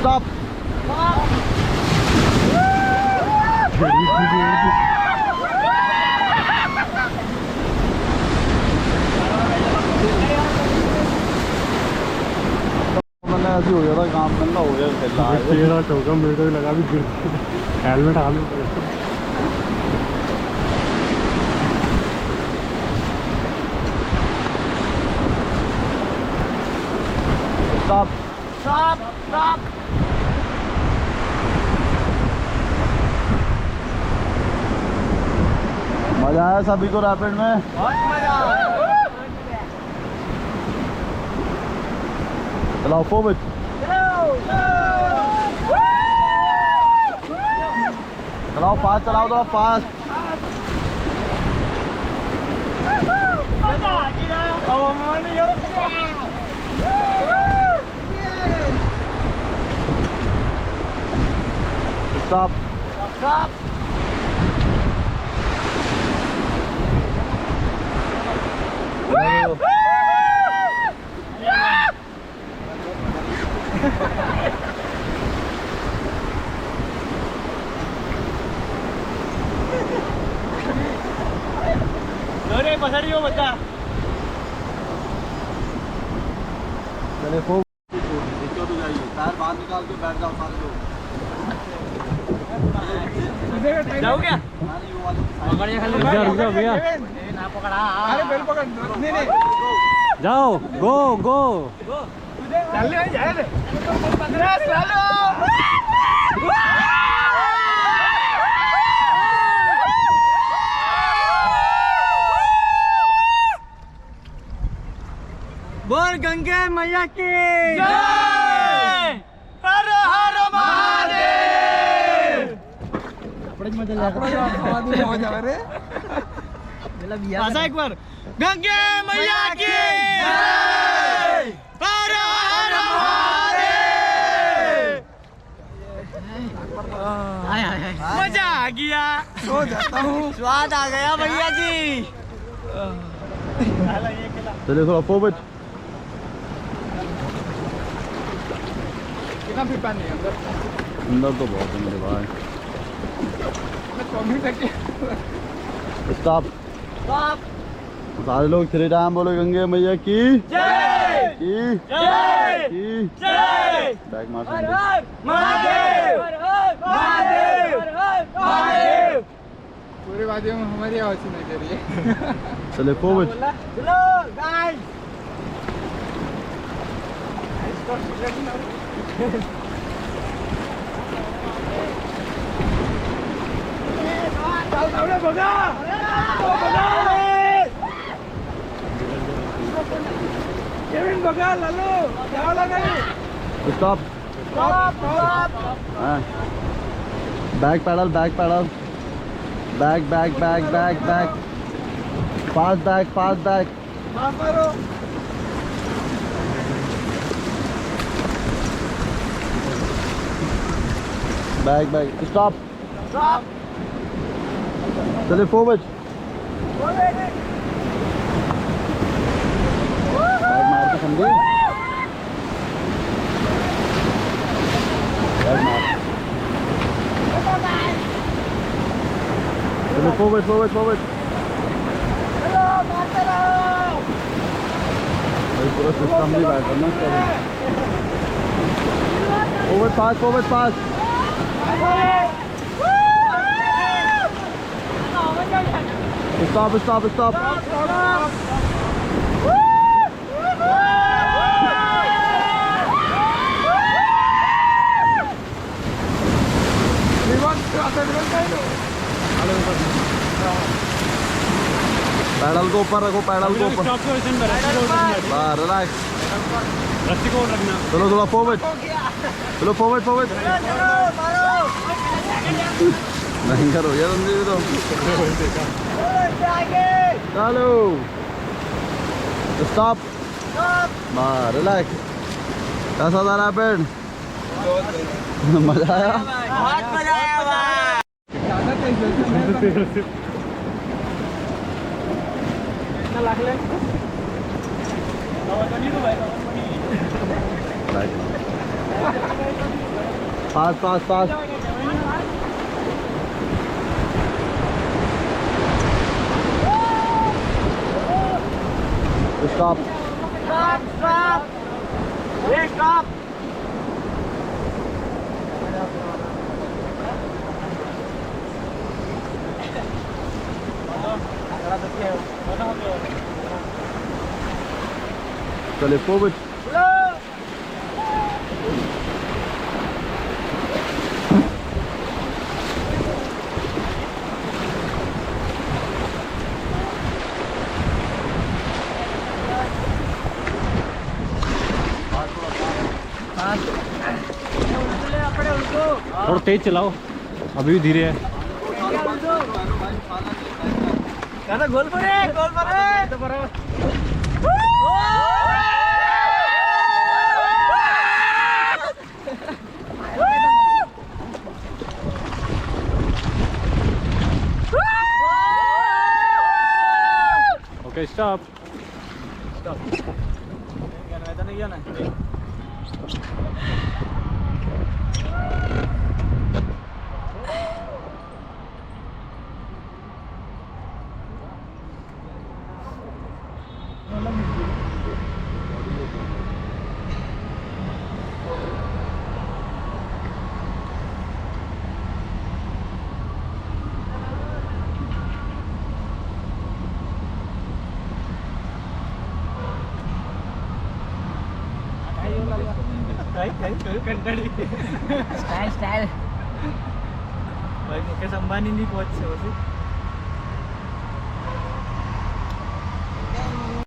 Stop. मैंने ऐसे हो गया था, काम करना हो गया तेरा चौका मेरे को भी लगा भी हेलमेट हाल में Stop. Stop. Stop. मजा आया सभी को रैपिड में? बहुत मजा आया। चलाओ फॉरवर्ड। चलाओ फास्ट, चलाओ थोड़ा फास्ट। Stop. Stop. अरे पसड़ी हो बच्चा। चले खूब तो जाइए, पैर बाहर निकाल के बैठ जाओ सारे लोग। जाओ क्या? रुक भैया। ना पकड़ा। अरे बेल पकड़। नहीं नहीं। जाओ, गो गो। चल ले जाए ले। चलो। बोल गंगे मैया की जय। हर हर महादेव। एक बार गंगे मैया की जय। हर हर महादेव। मजा आ गया। सो जाता हूँ, स्वाद आ गया भैया जी। चलिए थोड़ा फॉरवर्ड। कितना भी पानी है अंदर? अंदर तो बहुत है मेरे भाई। स्टॉप। स्टॉप। सारे लोग 3 टाइम बोलो गंगे मैया की जय। की जय। की जय। बैक मार। हर हर महादेव। हर हर महादेव। हर हर महादेव। पूरे वादियों में हमारी आवाज सुनाई दे रही है। चले फॉरवर्ड। चलो guys. Stop. Stop. Stop. Back pedal, back pedal. Back, back, back, back, back. Fast back, fast back. Back, back. Stop. Stop. चलिए forward. Back मार के समझे. Back मार. चलिए forward, forward, forward. चलो, मारते रहो. भाई पूरा सिस्टम भी बैठ करना चाहिए. Forward fast, forward fast. Stop, stop, stop. Pedal को ऊपर रखो, पैडल को ऊपर। रिलैक्स। चलो थोड़ा फॉरवर्ड, चलो फॉरवर्ड फॉरवर्ड। नहीं करो यार तो चलो स्टॉप। रिलैक्स। कैसा था रैपिड? मजा आया? बहुत मजा आया भाई। Fast fast fast stop Stop! Stop! Hey, stop! चले forward. थोड़ा तेज चलाओ, अभी भी धीरे है। गोल पर है, गोल पर है। Okay stop. Style, style. भाई मुकेश अंबानी नहीं पहुंच से